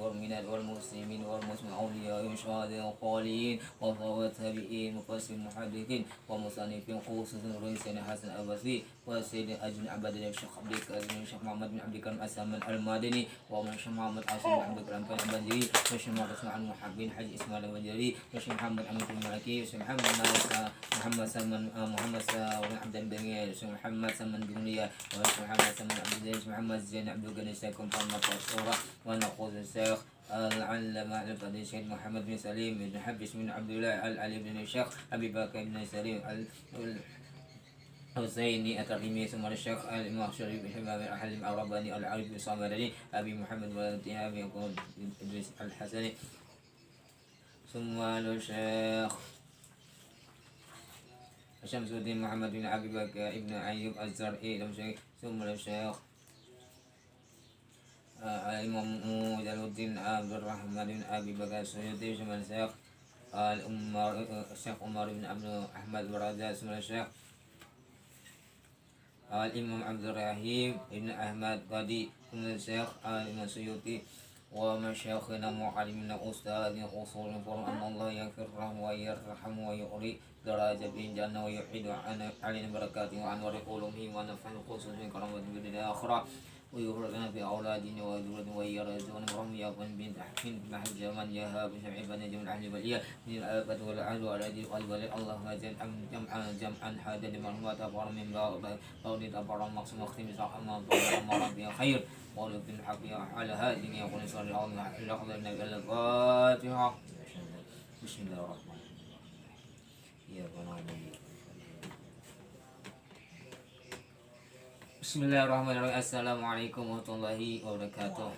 والمؤمنات والمسلمين والمسلمين أولياء شهداء قالين وتابعين مفسرين محدثين ومصنفين خصوصا رئيسنا حسن البصري وسيد أجل عبد الشيخ عبد الكريم الشيخ محمد بن عبد الكريم السمان المدني ومن محمد عاصم بن عبد الكريم البنجري وشيخ محمد عن محبين حج إسماعيل البنجري وشيخ محمد أمين المالكي وشيخ محمد سلمان محمد بن عبد البنجري وشيخ محمد سلمان دنيا وشيخ محمد سلمان عبد العزيز محمد زين عبد الغني الشيخ محمد الصورة ونقود الشيخ العلامة الفضيل الشيخ محمد بن سليم بن حبس بن عبد الله العلي بن الشيخ أبي بكر بن سليم حسيني الترمذي ثم الشيخ الإمام شريف بن حباب الحليم الرباني العارف بن صامدني أبي محمد ولد أبي يقول إدريس الحسني ثم الشيخ شمس الدين محمد بن أبي بكر ابن أيوب الزرعي ثم الشيخ الإمام جلال الدين عبد الرحمن بن أبي بكر السيوطي ثم الشيخ الشيخ عمر بن عبد أحمد برادة ثم الشيخ الإمام عبد الرحيم بن أحمد قاضي ثم الشيخ الإمام السيوطي ومشايخنا معلمنا أستاذ أصول فرم أن الله يغفر له ويرحم ويعلي درجة بالجنة ويحيد علينا بركاته وأنوار قلوبه ونفعل خصوصا كرامة الدنيا الآخرة ويغرقنا في أولادنا وذريتنا ويرزقنا برحمة يا بن بنت حكيم نحن زمان يا هاب سمع بنا جمع أهل البلية من الآفات والعدل والأذى والبلاء اللهم زد جمعا هذا لمعلومات أبرم من قول أبرم مقسم مختم صحما أمر بها خير قول في الحق على هذه يقول صلى الله عليه وسلم الفاتحة بسم الله الرحمن الرحيم يا بني Bismillahirrahmanirrahim. Assalamualaikum warahmatullahi wabarakatuh.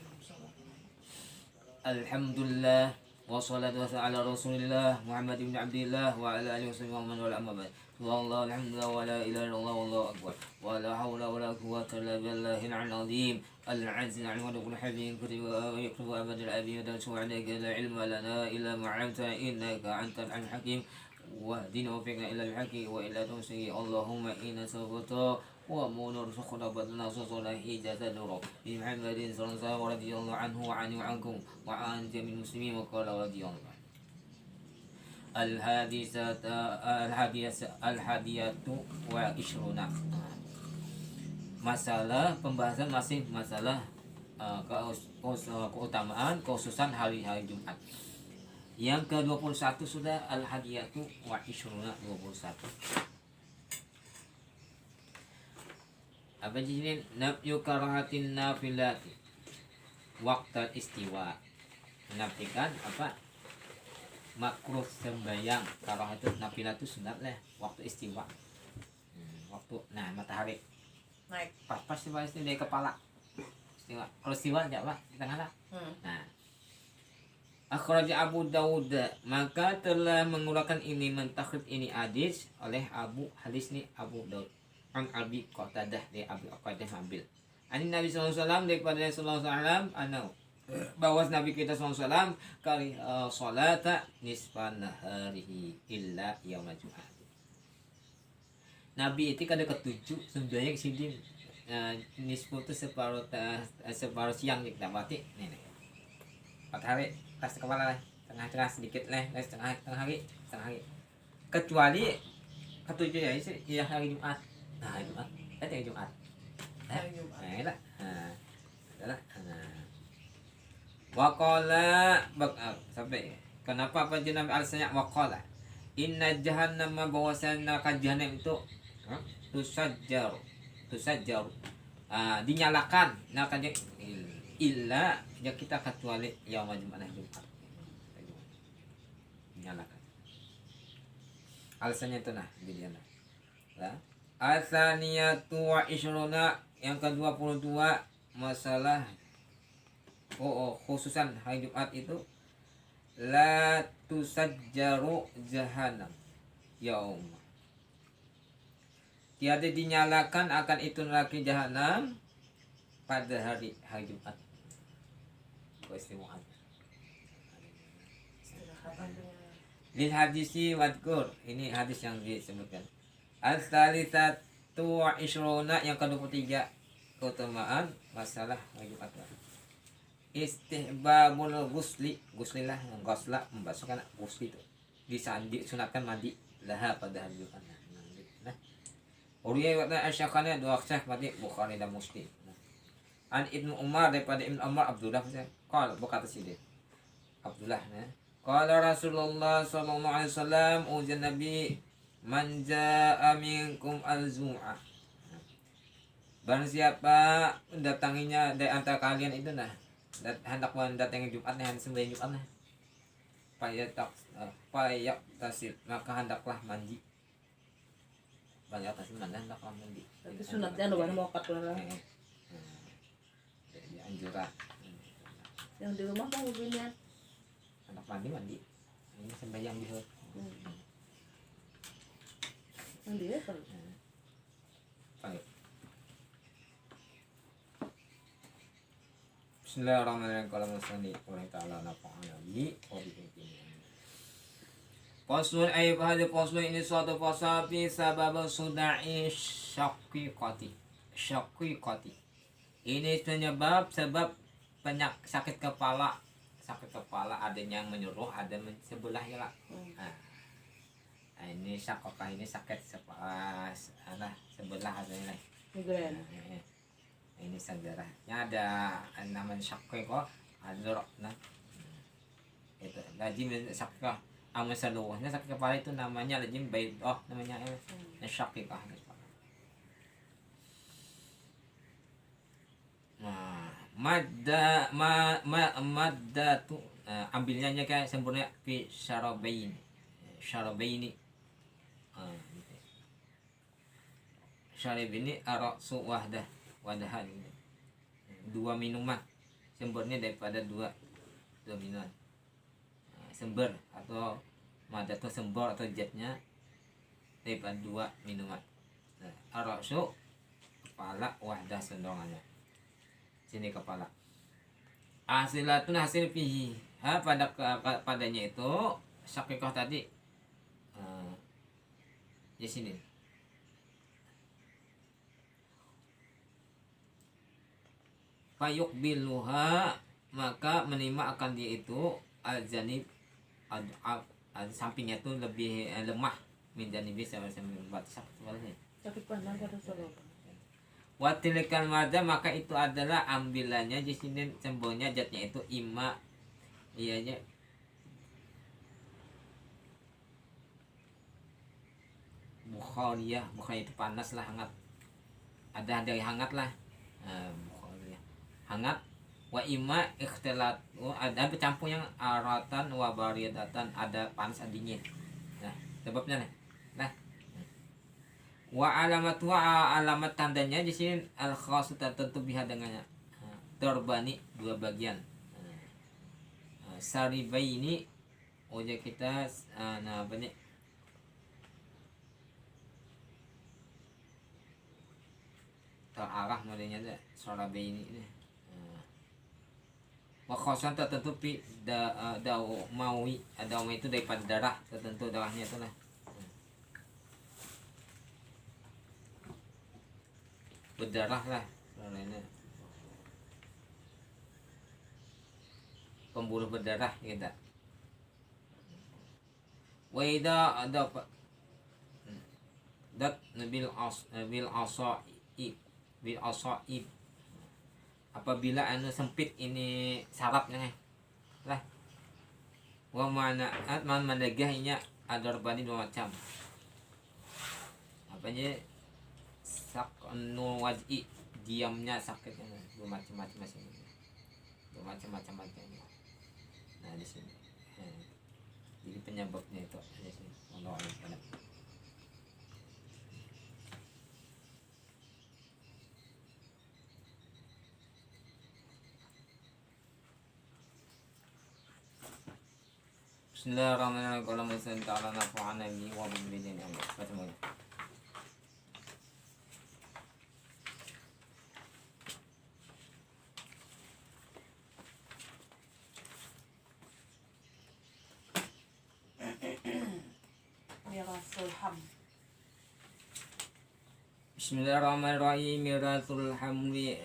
Alhamdulillah wassalatu wassalamu ala Rasulillah Muhammad ibn Abdillah wa ala alihi wasallam wa man wala amma ba'd. Wallahu alhamdulillah wa la ilaha illallah wallahu akbar. Wa la haula wa la quwwata illa billahil azim. Al-'azim 'ala kulli halin wa yaktubu abadal abi wa su'alaka la ilma lana illa ma 'allamtana innaka antal alim hakim. Wahdina wa fiqna ila al-haqi wa ila tawfiqi. Allahumma inna sabata ومن رزقنا بدلنا صلى جزاء نور بمحمد صلى الله عليه وسلم رضي الله عنه وعني وعنكم وعن جميع المسلمين وقال رضي الله الحادية وعشرون. Masalah pembahasan masih masalah keutamaan kekhususan hari-hari Jumat. Yang ke-21 sudah al-hadiyatu wa ishruna 21. Apa jenis nafyu karahatin nafilati waktu istiwa, menartikan apa makruh sembahyang karahatun nafilat itu sunat lah waktu istiwa, waktu matahari naik pas istiwa dari kepala istiwa. Kalau istiwa enggak pak di tengah lah. Akhraja Abu Dawud, maka telah mengeluarkan ini mentakhrij ini hadis oleh hadis ni Abu Dawud an Abi Qatadah dari Abi Qatadah ambil. Ani Nabi sallallahu alaihi wasallam daripada sallallahu alaihi wasallam anau bahwa Nabi kita sallallahu alaihi wasallam kali salata nisfan naharihi illa yaumul Jumat. Nabi itu kada ketujuh sembahyang sidin nisfu itu separuh siang kita berarti nih. Matahari tas kepala lah, tengah-tengah sedikit lah, setengah hari. Kecuali ketujuh ya hari Jumat. Jumat. Jumat. Jumat. Waqala sampai kenapa penjenam alasannya waqala inna jahannama bahwasanna jahannam itu tusajjar dinyalakan illa ya kita kecuali yaumul Jumat dinyalakan. Alasannya itu jadi Asaniyatu wa ishruna yang ke-22 masalah khususan hari Jumat itu la tusajjaru jahannam yaum. tiada dinyalakan akan itu neraka jahanam pada hari Jumat. Keistimewaan. Lil hadisi wadkur, ini hadis yang disebutkan. Al-thalitsatu wa ishrona, yang ke-23 keutamaan masalah hari Jumat. Istihbabul ghusli, ghuslilah, ghusla membasuhkan ghusli itu. Disunatkan mandi laha pada hari Jumat. Nah, Uriya wa asyakana dua syekh mati Bukhari dan Muslim. An Ibnu Umar, daripada Ibnu Umar Abdullah qala, berkata sini Abdullah, qala Rasulullah sallallahu alaihi wasallam, ujian Nabi, man jaa minkum al-jum'ah, barang siapa mendatanginya dari antara kalian itu hendak mendatangi Jumat hendak sembahyang Jumat payak tasir, maka hendaklah mandi. Payak tasir mana hendaklah mandi. Tapi sunatnya lo mana mau kat lah. Jadi anjuran. Yang di rumah mau begini. Hendak mandi. Ini sembahyang di situ. Mandi ya kan. Baik. Bismillahirrahmanirrahim. Qala musannif wa ta'ala nafa'ana bi wa bihi. Faslun ay hadhihi faslun, ini suatu pasal fi sabab suda'i syaqiqati. Ini sebab sakit kepala. Sakit kepala adanya yang menyuruh, ada sebelah ya lah. Ini syaqiqah, ini sakit sebelah adanya. Migrain. Ini sejarahnya ada namanya syaqiqah, ada itu lazim syaqiqah. Amal seluruhnya sakit kepala itu namanya lazim baidah, namanya syaqiqah. Madda tu ambilnya kayak sempurna fi syarabaini. Syarabaini arasu wadahan. Dua minuman, sumbernya daripada dua minuman. Sumber atau madat itu sumber atau jetnya daripada dua minuman. Arasu kepala, wahdah sendongannya. Sini kepala. Asilatun hasil fihi. Padanya itu syaqiqah tadi. Di sini. Fayuk biluha, maka menerima akan dia itu al-janib sampingnya itu lebih lemah min janibi sama batas sebenarnya. Sakit pandang pada solo. Watilikal mada, maka itu adalah ambilannya di sini sembolnya jatnya itu ima ianya bukhariyah itu panas lah, hangat, ada dari hangat lah. Hangat wa ima ikhtilat, ada bercampur yang aratan wa baridatan, ada panas ada dingin. Nah, sebabnya nah wa alamat tandanya di sini al khas tertentu biha dengannya terbani dua bagian. Saribaini wajah kita apa nih, terarah modelnya ada saribaini ini. Wakhosan tertentu pi maui itu daripada darah tertentu, darahnya itu lah. Berdarah lah, pembuluh berdarah kita. Waida ada apa? Dat bil asaib, apabila sempit ini sarafnya lah. Wa mana'at man mandagahnya ada berbanding dua macam. Apanya sak waj'i, diamnya sakitnya bermacam-macam macam. Nah di sini. Jadi penyebabnya itu di sini. Allah alam. Bismillahirrahmanirrahim. Qala musan ta'ala nafa'ana bi wa bi bidin Allah. Miratul Ham. Bismillahirrahmanirrahim. Miratul hamli.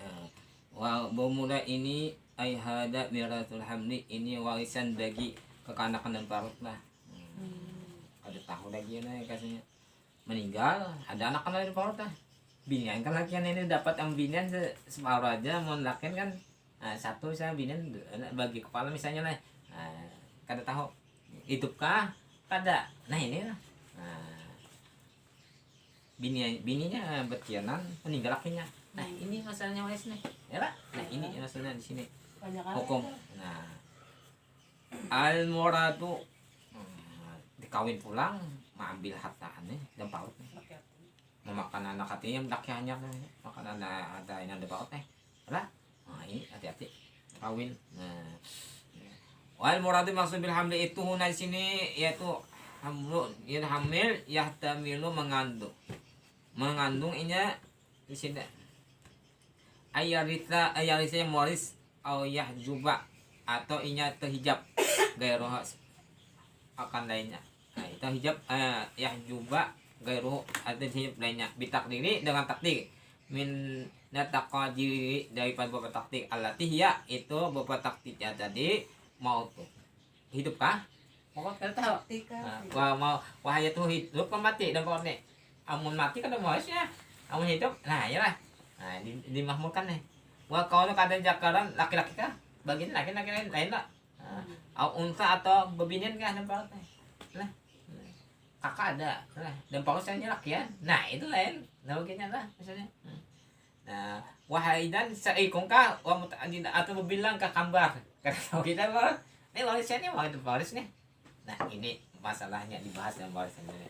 Bermula ini hada miratul hamli, ini warisan bagi kekanakan dan parut lah. Ada tahu lagi ya kasihnya meninggal, ada anak kan dari parut lah. Binian kan lakian ini dapat yang binian separuh aja, mau lakian kan satu saya binian bagi kepala misalnya lah. Kada tahu hidupkah kada. Nah ini lah. Bininya berkianan meninggal lakinya. Nah ini masalahnya wes nih ya lah. Nah ini masalahnya di sini Banyak hukum. Nah al muradu dikawin pulang mengambil hartaannya dan pautnya memakan anak hatinya lakiannya makan anak ada yang ada pautnya lah. Nah ini hati-hati kawin. Nah wal muradu maksud bil hamli itu di sini yaitu hamil yahtamilu mengandung ini di sini ayarita yang waris au yahjuba atau inya terhijab gairuh akan lainnya. Nah itu hijab yahjuba gairuh atau hijab lainnya bitakdiri dengan takdir min nataqadiri daripada beberapa takdir alatihiya itu beberapa takdirnya tadi mau tuh hidupkah mau kan tahu mau wahaya tuh hidup kan mati dan kau nih amun mati kan warisnya amun hidup nah ya lah. Nah dimahmurkan nih wah kau tuh kadang jakaran laki-laki kah bagian laki-laki lain lah. Unta atau bebinian kah dan paut lah kakak ada lah dan paut saya lakian nah itu lain nah begini lah misalnya. Nah wahaidan seikung kah wah muta'adid atau berbilang ke kambar karena tahu kita bahwa ini warisnya mau itu waris nih. Nah ini masalahnya dibahas dalam waris ini.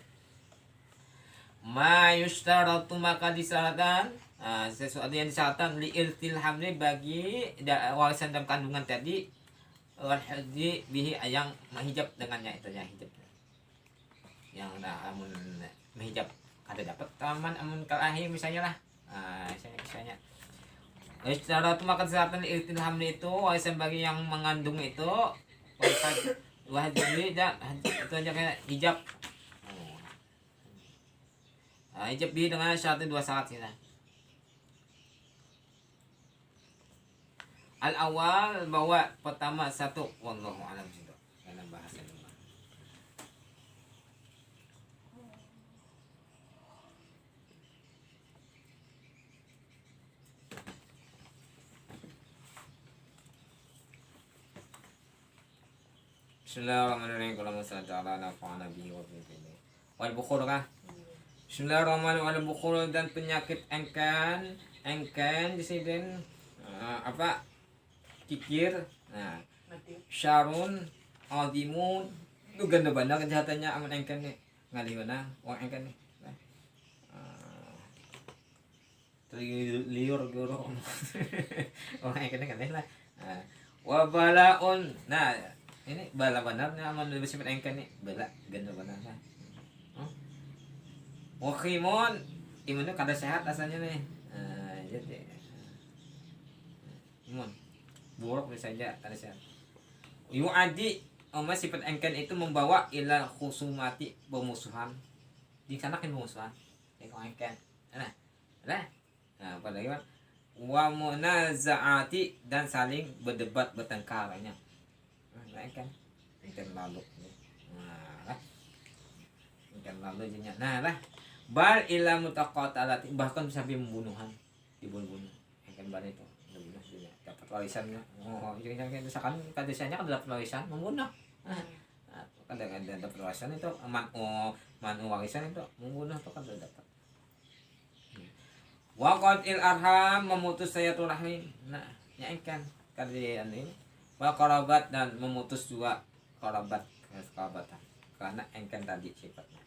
Ma yustaratu maka disyaratkan sesuatu yang disyaratkan li irtil hamli bagi warisan dalam kandungan tadi wal haji bihi yang menghijab dengannya itu ya hijab yang amun menghijab kada dapat taman amun kalahi misalnya lah. Misalnya isyarat maka disyaratkan li irtil hamli itu warisan bagi yang mengandung itu wajib itu aja kayak hijab. Hijab bi dengan syarat dua syarat sih. Al awal bahwa pertama satu wallahu alam situ dalam bahasa ini. Bismillahirrahmanirrahim. Kalau masalah ta'ala nafa'ana bihi wa bihi. Wal bukhul kah? Bismillahirrahmanirrahim. Wal bukhul dan penyakit engkan di sini apa? Kikir. Nah, syarun azimun itu ganda banda kejahatannya aman engkan nih. Ngali mana? Wong engkan nih. Liur guru. Wong engkan kan lah. Wa balaun. Nah, ini bala benar aman lebih sifat engkan nih. Bala ganda benar lah. Wa khimun imun itu kada sehat asalnya nih. Jadi imun buruk saja kada sehat. Yu'adi sifat engkan itu membawa ila khusumati bermusuhan. Di sana kan bermusuhan. Tengok engkan. Nah, pada gimana? Wa munazaati dan saling berdebat bertengkarnya. Engkan lalu. Engkan lalu jadinya. Nah, lah. Bal ila mutaqatalati bahkan sampai membunuhan, dibunuh. Engkan bal itu. Dapat warisannya. Jangan misalkan kadesanya kan dapat warisan membunuh. Kadang-kadang dapat warisan itu manu warisan itu membunuh itu kan dapat. Waqatil arham memutus silaturahim. Nah, nyaingkan kalian ini. Wa qarabat dan memutus juga kerabatan. Karena engkan tadi sifatnya.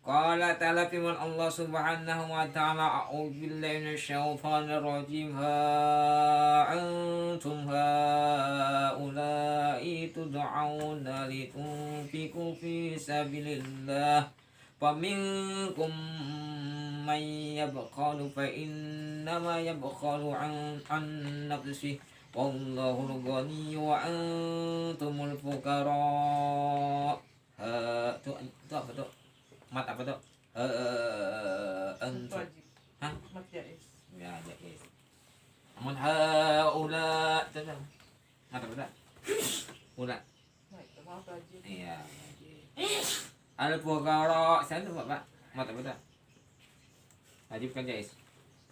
Qala ta'ala firman Allah Subhanahu wa ta'ala a'udzu billahi minasyaitonir rajim ha antum haula'i tud'auna litunfiqu fi sabilillah faminkum man yabkhalu fa innama yabkhalu an nafsihi wallahu al-ghaniyyu wa antumul fuqara. Itu apa tuh? Mat apa tuh? Ent. Wajib. Hah? Mat jais. Ya, jais. Amun haula tuh. Mat apa tuh? Ula. Nah, itu mah wajib. Iya. Al-fuqara, saya tuh Pak. Mat apa tuh? Wajib kan jais.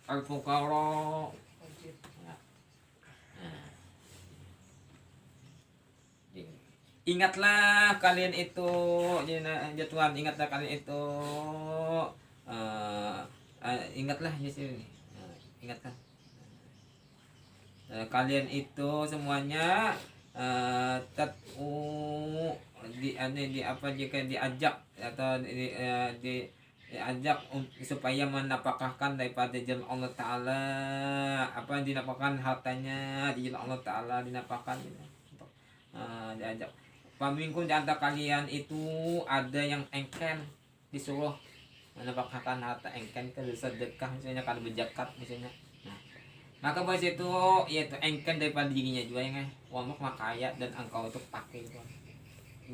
Al-fuqara. Wajib. Ingatlah kalian itu, ya Tuhan, ingatlah kalian itu, ingatlah ya sini, ingatkan kalian itu semuanya di apa jika diajak atau diajak supaya menapakahkan daripada jalan Allah Taala, apa dinapakahkan hartanya di jalan Allah Taala, dinapakahkan diajak. Pamingkun di antara kalian itu ada yang engken disuruh menapakahkan harta engken ke sedekah misalnya kalau berzakat misalnya. Nah, maka pas itu yaitu engken daripada dirinya juga yang uang mah kaya dan engkau itu pakai itu.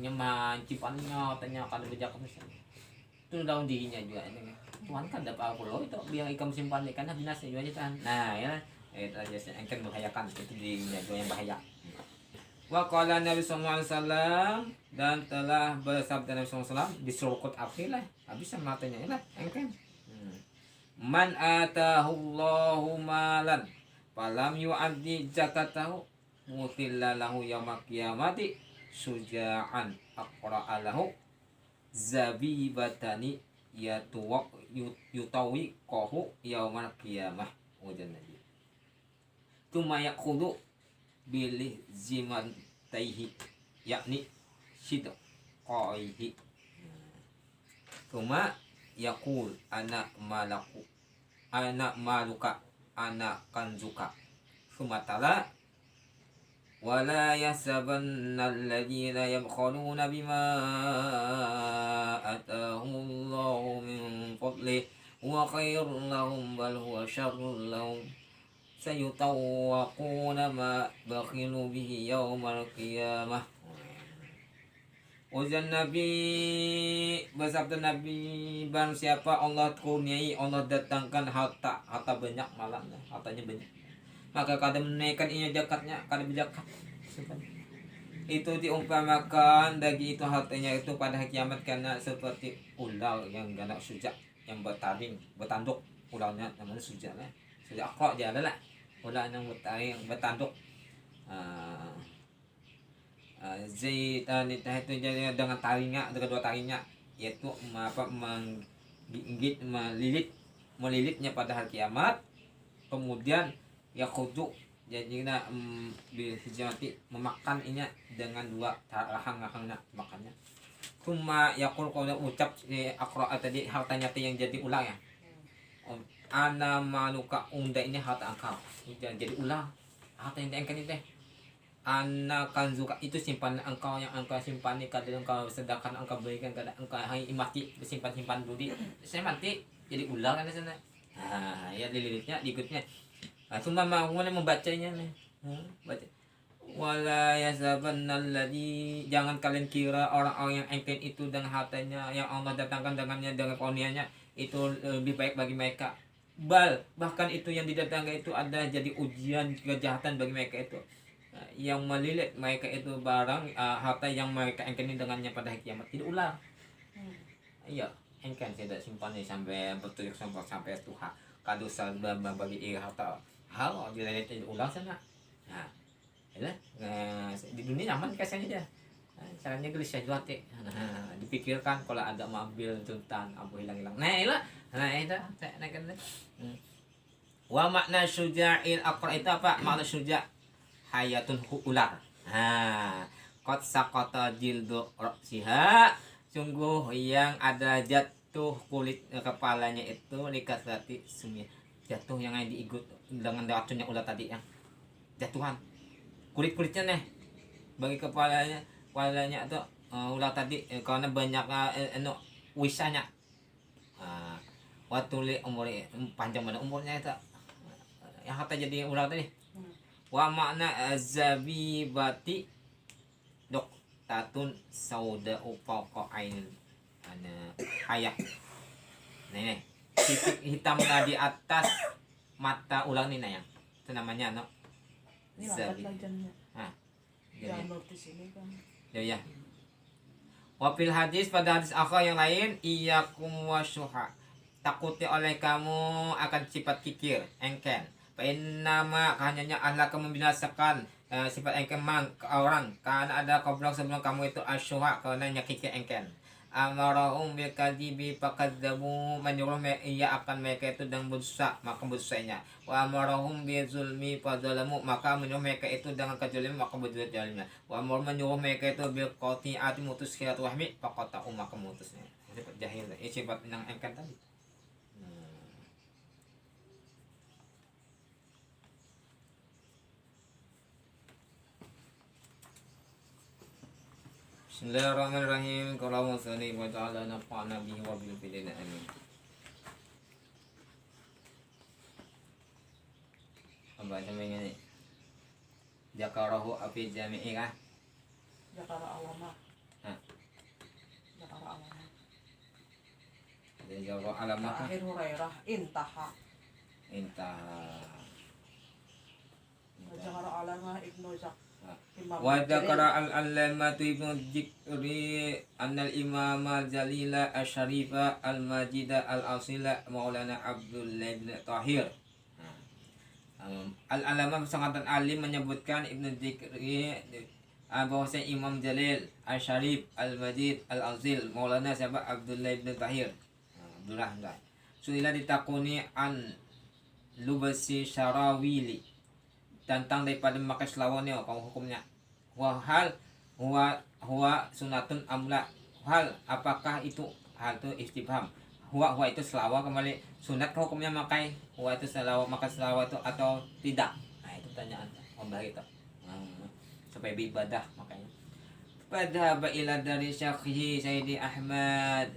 Nyaman cipannya tanya kalau berzakat misalnya. Itu daun dirinya juga ini. Tuhan kan dapat apa loh itu biar ikan simpan ikan binasa juga aja kan. Nah, ya itu aja engken membahayakan itu dirinya juga yang bahaya. Wa qala Nabi sallallahu alaihi wasallam, dan telah bersabda Nabi sallallahu alaihi wasallam di surkut api lah habis sama matanya lah engken. Man atahu Allahu malan falam yu'addi zakatahu mutilla lahu yaumil qiyamati suja'an aqra'a lahu zabibatani yutawi qahu yaumal qiyamah wajan nabi. Tuma yaqulu bilih ziman taihi yakni sidq qaihi. Kuma yaqul anak maluka anak kanzuka. Sumatala wala yasabanna alladhina yabkhaluna bima atahumullahu min fadlih wa khairul lahum bal huwa syarrul lahum sayutawwaquna ma bakhilu bihi yaumal qiyamah. Ujian Nabi, bersabda Nabi, barang siapa Allah kurniai, Allah datangkan harta banyak malah, hartanya banyak, maka kada menaikkan ini zakatnya, kada berzakat. Itu diumpamakan bagi itu hartanya itu pada hari kiamat karena seperti ular yang ganak sujak yang bertanduk, ularnya namanya sujak lah, sujak kok jalan lah. Ular yang bertanduk zaitan itu jadi dengan talinya, dengan dua talinya, yaitu menggigit, melilitnya pada hari kiamat. Kemudian ya khudu jadi hijauti memakan ini dengan dua rahang-rahangnya makannya. Cuma yakul kalau ucap akro tadi hartanya yang jadi ular ya. Ana maluka unda ini harta engkau jadi ular, harta yang diangkat itu ana kanzuka itu simpan engkau yang engkau simpan kadang engkau sedangkan engkau berikan kadang engkau hai mati simpan dulu saya mati jadi ular kan di sana. Ya dililitnya diikutnya. Cuma mau membacanya nih. Baca wala yasabannalladzi, jangan kalian kira orang-orang yang engken itu dengan hartanya yang Allah datangkan dengannya dengan karunia-Nya itu lebih baik bagi mereka. Bahkan itu yang didatangkan itu ada jadi ujian kejahatan bagi mereka itu. Yang melilit mereka itu barang harta yang mereka engkeni dengannya pada hari kiamat tidak ular. Iya, engken tidak simpan sampai bertujuh sampai Tuhan. Kado salba bagi harta hal dililit ular sana. Nah, di dunia nyaman kasihnya dia. Caranya gelis saja hati. Dipikirkan kalau ada mobil tuntan abu hilang-hilang. Nah itu kan. Wa makna syuja'il aqra itu apa? Makna syuja' hayatun ular. Qad saqata jildu ra'siha, sungguh yang ada jatuh kulit kepalanya itu likasati sumia. Jatuh yang diigut dengan racunnya ular tadi yang jatuhan. Kulit-kulitnya nih bagi kepalanya itu ular tadi karena banyak wisanya. Watuli umurnya panjang mana umurnya itu yang kata jadi ular tadi. Wa makna zabibati dok tatun sauda upaqa ain cahaya. Nih, titik hitam di atas mata ulang nih Nayang. Itu namanya no. Ini Zabi. angkat lah jamnya. Nah, Jangan jadi, notice ini kan. ya. Wafil hadis pada hadis akhar yang lain iyyakum wasyuha. Takuti oleh kamu akan sifat kikir, engken. Nama hanya Allah akan membinasakan sifat engken ke orang. Karena ada kaum sebelum kamu itu asyuha karena kikir engken. Amarahum bil kadibi fakadzabu, menyuruh ia akan mereka itu dengan berdosa maka berdosanya. Wa amarahum bil zulmi fadzalamu, maka menyuruh mereka itu dengan kezaliman maka berzalimnya. Wa amar menyuruh mereka itu bil qati'ati mutus silaturahmi faqata'u maka mutusnya. Sifat jahil, sifat yang engken tadi. Bismillahirrahmanirrahim. Qala musani wa ta'ala nafa'ana bihi wa bil fidina amin. Apa namanya ni? Jakarahu api jami'i kah? Jakara alamah. Hah? Jakara alamah. Jadi jawab alamah kah? Akhir Hurairah intaha. Intah. Jakara alamah Ibnu Zak. Imam Wa Bukhari. dzakara al-allamatu ibnu dzikri annal imama jalila asyarifa al-majida al-asila maulana Abdullah bin Tahir. Al-alama sangat alim menyebutkan ibnu dzikri bahwasanya Imam Jalil Asyarif Al-Majid Al-Azil maulana siapa Abdullah bin Tahir. Abdullah enggak. Suila ditakuni an lubasi syarawili tentang daripada memakai selawar ni apa hukumnya. Hal huwa sunatun amla. Hal apakah itu hal itu istifham. Huwa itu selawar kembali sunat hukumnya memakai huwa itu selawar maka selawar itu atau tidak. Nah itu pertanyaan Om itu. Supaya beribadah makanya. Pada ila dari Syekhi Sayyidi Ahmad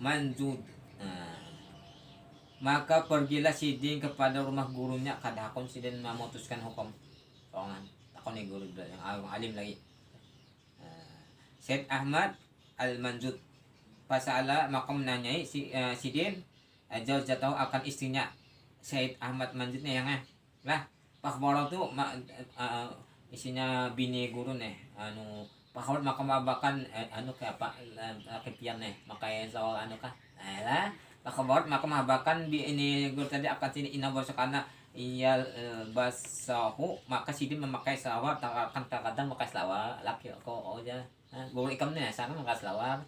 Manjud. Maka pergilah Sidin kepada rumah gurunya kadakon Sidin memutuskan hukum soalnya takon ni guru yang alim lagi. Syed Ahmad Al-Manjud pasala maka menanyai Sidin jauh jatuh akan istrinya Syed Ahmad Manjudnya yang lah Pak Borong tu isinya bini guru nih Pak maka mabakan kayak apa kepian nih makanya soal kah lah Pakabot maka mahabakan ini guru tadi akan sini inabasa karena iyal basahu maka Sidin memakai selawar akan terkadang memakai selawar laki ko aja guru ikam nih sana memakai selawar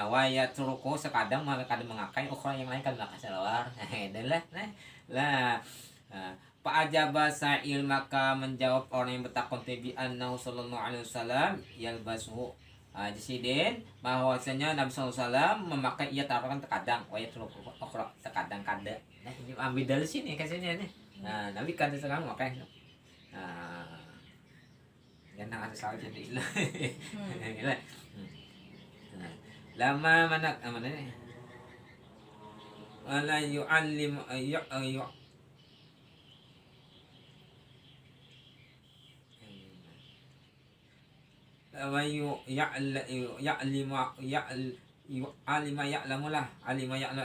waya turuko sekadang kadang mengakai ukuran yang lain kan memakai selawar dan lah Pak Ajaba Sa'il maka menjawab orang yang bertakon tabi annahu sallallahu alaihi wasallam yalbasuhu Sidin bahwasanya Nabi SAW memakai ia taruhkan terkadang terkadang kada. Nah ini ambil dari sini kasihnya nih. Nah Nabi kada sekarang makai. Jangan ada salah jadi lah. Lama mana nih? Wala yu'allim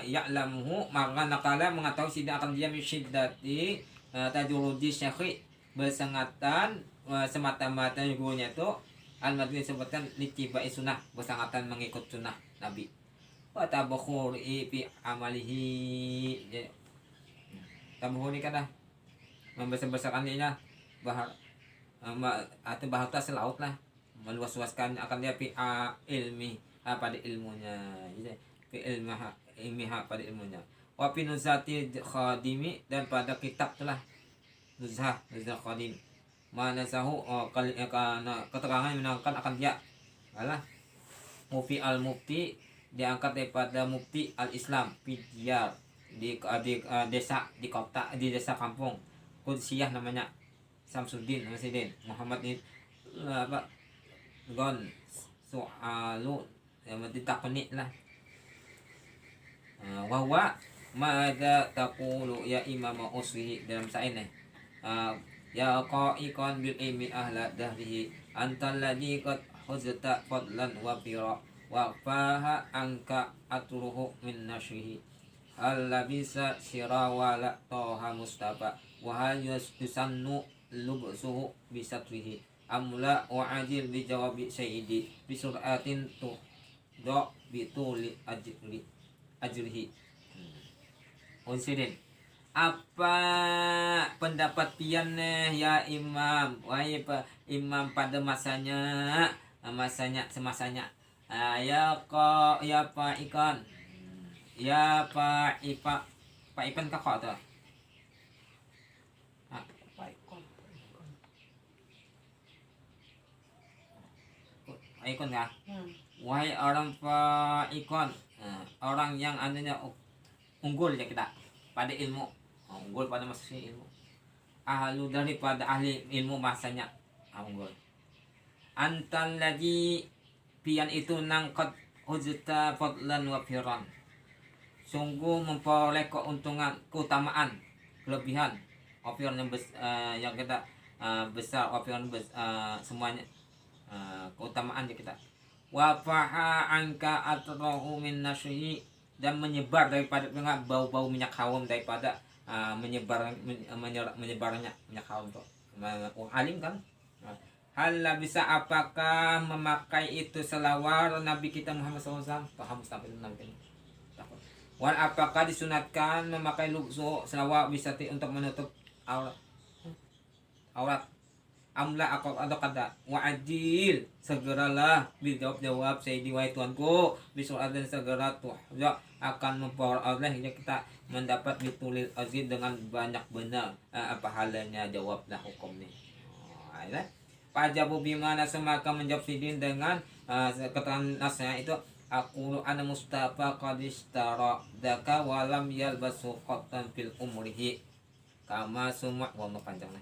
ya'lamuhu maka nakala mengetahui Sidin akan dia syiddati tajurudi syekhi bersengatan semata-mata gurunya itu al-madri disebutkan litibai sunnah bersangatan mengikut sunnah Nabi wa tabakhuri fi amalihi tabakhuri kada membesar-besarkan dia bahar atau bahasa selaut lah meluas-luaskan akan dia fi ilmi pada ilmunya fi ilmiha pada ilmunya wa fi nuzati khadimi dan pada kitab telah nuzhah khadim mana sahu keterangan yang menangkan akan dia adalah mufi al mufti diangkat daripada mufti al Islam Pidiyar di desa di kota di desa kampung Kudsiyah namanya Samsuddin Muhammad ini apa gon soalu yang ditakuni lah wahwa mada taqulu ya imam usri dalam sain ya qa'iqan bil ilmi ahla dahrihi antal ladzi qad huzta fadlan wa fira wa faha anka atruhu min nashrihi hal labisa syira wa la toha mustafa wa hal yusannu lubsuhu bisatrihi amla wa ajil bi jawabi sayyidi bi suratin tu do bi tuli ajrihi. Unsiden, apa pendapat pian ya imam, wahai imam pada masanya semasanya ya pak ikan ya pak ipan kakak tuh Paikon. pak ikon kah? Hmm. Wahai orang pak ikon, orang yang anunya unggul ya kita pada ilmu, unggul pada masanya ilmu, ahlu daripada ahli ilmu masanya unggul. Antal lagi pian itu nangkat hujta fadlan wa firan, sungguh memperoleh keuntungan, keutamaan, kelebihan wafiran yang kita besar, wafiran semuanya keutamaan kita. Wafaha angka atrahu min nasyihi, dan menyebar daripada bau-bau minyak harum daripada menyebarnya minyak harum itu. Alim kan? Hal bisa apakah memakai itu selawar Nabi kita Muhammad SAW? Paham sampai Nabi. Wal apakah disunatkan memakai lubsu selawar bisa untuk menutup aurat? Amla atau kata wajil segeralah dijawab Sayyidi wahai tuanku bisul dan segera tuh ya akan memperoleh kita mendapat bitulil azid dengan banyak benar pahalanya. Jawablah hukum nih. Pajabu bimana semaka menjawab sidin dengan keterangan nasnya itu aku ana mustafa qadistara daka walam yalbasu qatan fil umrihi kama summa wa panjang lah.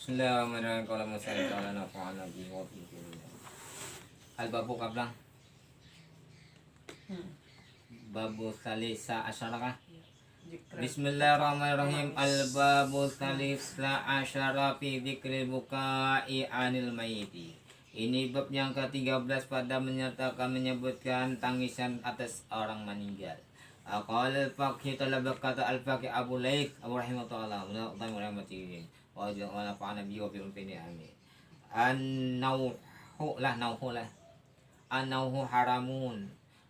Bismillahirrahmanirrahim. Al-babu kablang. Babu salisa asyara. Bismillahirrahmanirrahim. Al-babu salisa asyara fi dzikril bukai anil mayyiti. Ini bab yang ke-13 pada menyebutkan tangisan atas orang meninggal. Qala al-faqih telah berkata al-faqih Abu Laith Abu rahimahullah rahmatihi wa nafa'ana bihi wa bi ulfini amin. An-nauhu lah an-nauhu haramun.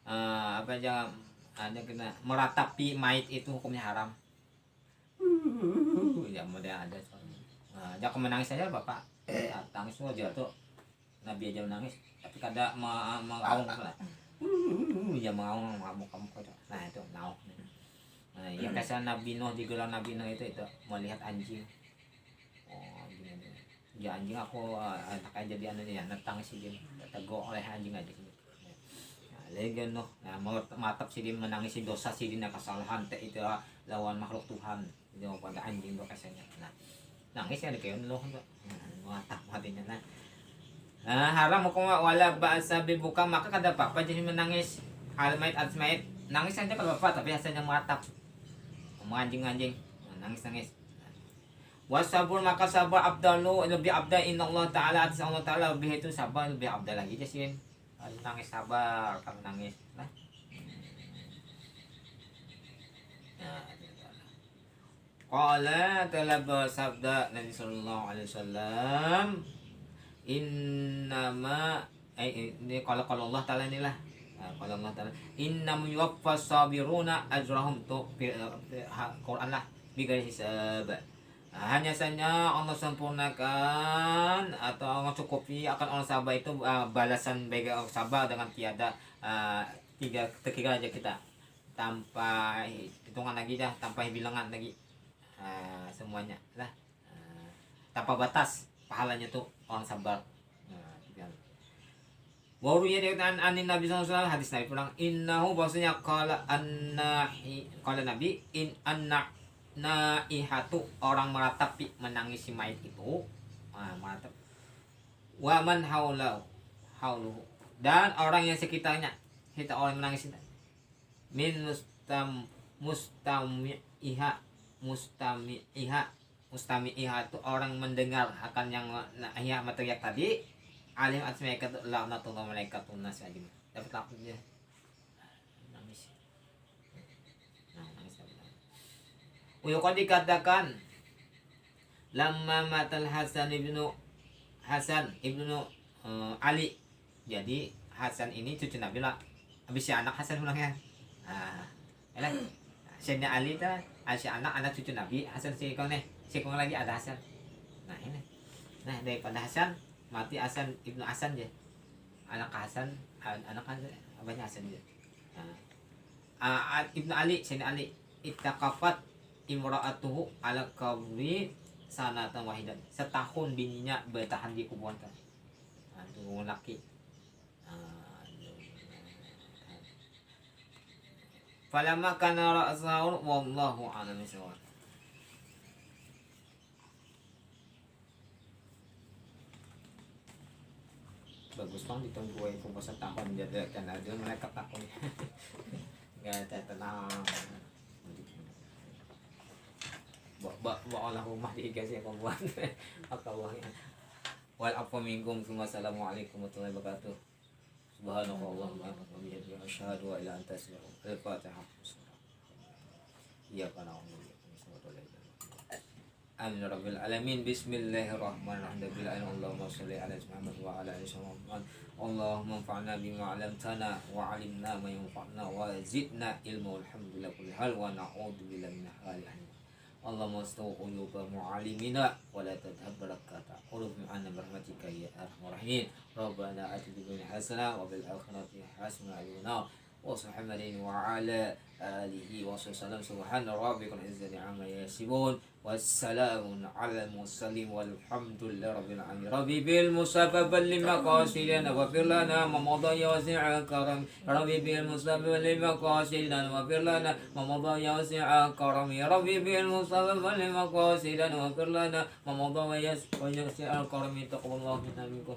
Apa aja ada kena meratapi mayit itu hukumnya haram. Ya model ada soalnya. Jangan menangis saja Bapak. Tangis aja tuh. Nabi aja menangis tapi kada mengaung lah. Ya mengaung kamu kok. Nah itu nauh. Nah, ya kasih Nabi Nuh digelar Nabi Nuh itu melihat anjing. Oh, gini. Ya anjing aku akan jadi anunya netang sih dia. Tegok oleh anjing aja gitu. Nah, lagi Nuh. Nah, matap sih dia menangis dosa sih dia kesalahan teh itu lawan makhluk Tuhan. Dia pada anjing do kasihnya. Nah, nangis ya kayak Nuh tuh. Matap hatinya nah. Haram hukum wala ba'sa bil buka, maka kada apa-apa jadi menangis. Hal mayit atas mayit nangis saja kalau bapak tapi hasilnya meratap anjing nangis wasabur maka sabar abdalu lebih abdal innallaha ta'ala atas Allah ta'ala lebih itu sabar lebih abdal lagi jasin nangis sabar kamu nangis lah. Qala telah bersabda Nabi sallallahu alaihi wasallam innama ini kalau Allah ta'ala inilah kalau Allah Ta'ala innam yuwaffas sabiruna ajrahum tuh Quran lah bigari hisab. Hanya saja Allah sempurnakan atau Allah cukupi akan orang sabar itu balasan bagi orang sabar dengan tiada tiga aja kita tanpa hitungan lagi dah tanpa bilangan lagi semuanya lah tanpa batas pahalanya tuh orang sabar. Waruya dengan anin Nabi SAW hadis Nabi pulang innahu bahwasanya qala Nabi in naihatu orang meratapi menangisi mayit itu meratap wa man hauluhu, dan orang yang sekitarnya. Kita orang menangis itu min mustami'iha itu orang mendengar akan yang ya materiak tadi. Alim asmaika laknatullah malaikatun nas ajmain. Dapat takutnya nangis. Nangis. Uyuqad dikatakan lamma matal Hasan ibnu Ali. Jadi Hasan ini cucu Nabi lah. Habis si anak Hasan ulangnya. Sayyidina Ali tah, si anak cucu Nabi, Hasan si kong lagi ada Hasan. Nah ini. Nah daripada Hasan mati Hasan ibnu Hasan ya. Anak Hasan abahnya Hasan ya. Ibnu Ali, Sayyidina Ali ittaqafat imra'atuhu ala qabri sanatan wahidan. Setahun bininya bertahan di kuburan kan. Itu laki. Falamma kana ra'sahu wallahu a'lam bishawab. Bagus bang ditunggu info masa tahun jadi kan aja mereka takut. Enggak tenang. Bawa rumah dikasih pembuat akawahnya. Wal afu minkum. Wassalamualaikum warahmatullahi wabarakatuh. Subhanallah wa bihamdihi asyhadu an la ilaha illa anta astaghfiruka. Al-Fatihah. Iyyaka na'budu wa iyyaka nasta'in. Amin rabbil alamin. Bismillahirrahmanirrahim. Allahumma shalli ala Muhammad wa ala ali Muhammad. Allahumma anfa'na bima 'allamtana wa 'allimna ma yanfa'una wa zidna ilma. Alhamdulillah kulli hal wa na'udzu billahi min hali ahli. Allahumma astaw quluba mu'allimina wa la tadhhab barakata qulub anna birahmatika ya arhamar rahimin. Rabbana atina fid dunya hasanah wa fil akhirati hasanah wa Muhammadin wa ala alihi wa sallam. Subhana rabbika rabbil izzati amma yasifun wassalamun ala mursalin walhamdulillahi rabbil alamin. Rabbi bil musafa balli maqasidana wa fir lana ma madha wasi'a karam. Rabbi bil musafa balli maqasidana wa fir lana ma madha wasi'a karam. Rabbi bil musafa balli maqasidana wa fir lana ma madha wasi'a karam. Taqabbalallahu minna minkum.